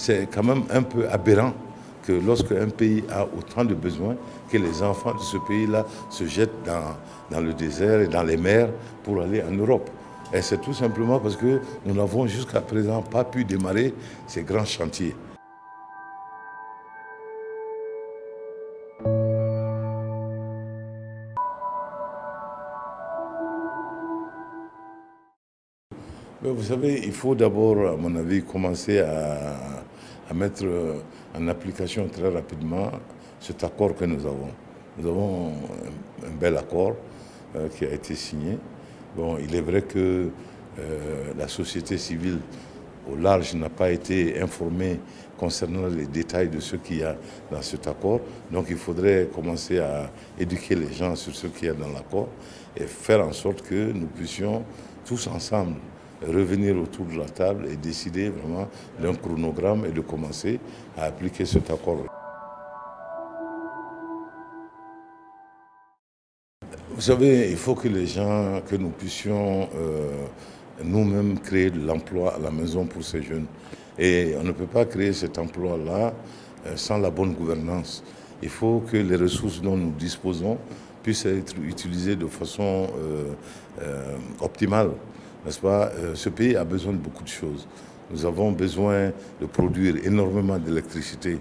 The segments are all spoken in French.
c'est quand même un peu aberrant que lorsque un pays a autant de besoins, que les enfants de ce pays-là se jettent dans le désert et dans les mers pour aller en Europe. Et c'est tout simplement parce que nous n'avons jusqu'à présent pas pu démarrer ces grands chantiers. Mais vous savez, il faut d'abord, à mon avis, commencer à mettre en application très rapidement cet accord que nous avons. Nous avons un bel accord qui a été signé. Bon, il est vrai que la société civile au large n'a pas été informée concernant les détails de ce qu'il y a dans cet accord. Donc il faudrait commencer à éduquer les gens sur ce qu'il y a dans l'accord et faire en sorte que nous puissions tous ensemble revenir autour de la table et décider vraiment d'un chronogramme et de commencer à appliquer cet accord. Vous savez, il faut que les gens, que nous puissions nous-mêmes créer de l'emploi à la maison pour ces jeunes. Et on ne peut pas créer cet emploi-là sans la bonne gouvernance. Il faut que les ressources dont nous disposons puissent être utilisées de façon optimale. N'est-ce pas? Ce pays a besoin de beaucoup de choses. Nous avons besoin de produire énormément d'électricité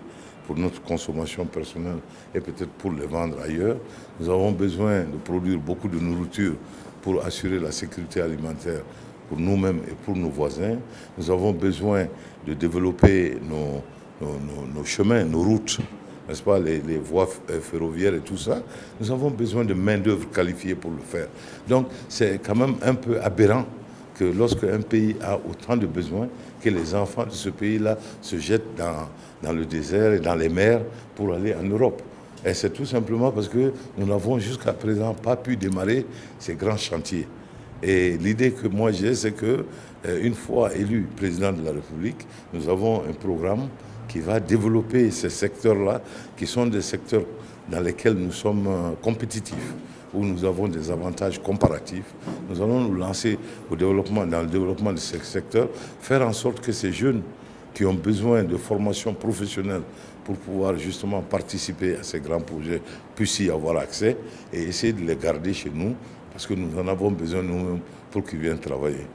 pour notre consommation personnelle et peut-être pour les vendre ailleurs. Nous avons besoin de produire beaucoup de nourriture pour assurer la sécurité alimentaire pour nous-mêmes et pour nos voisins. Nous avons besoin de développer nos chemins, nos routes, n'est-ce pas, les voies ferroviaires et tout ça. Nous avons besoin de main-d'œuvre qualifiée pour le faire. Donc c'est quand même un peu aberrant que lorsqu'un pays a autant de besoins, que les enfants de ce pays-là se jettent dans le désert et dans les mers pour aller en Europe. Et c'est tout simplement parce que nous n'avons jusqu'à présent pas pu démarrer ces grands chantiers. Et l'idée que moi j'ai, c'est que une fois élu président de la République, nous avons un programme qui va développer ces secteurs-là, qui sont des secteurs dans lesquels nous sommes compétitifs, où nous avons des avantages comparatifs. Nous allons nous lancer dans le développement de ces secteurs, faire en sorte que ces jeunes qui ont besoin de formation professionnelle pour pouvoir justement participer à ces grands projets puissent y avoir accès et essayer de les garder chez nous parce que nous en avons besoin nous-mêmes pour qu'ils viennent travailler.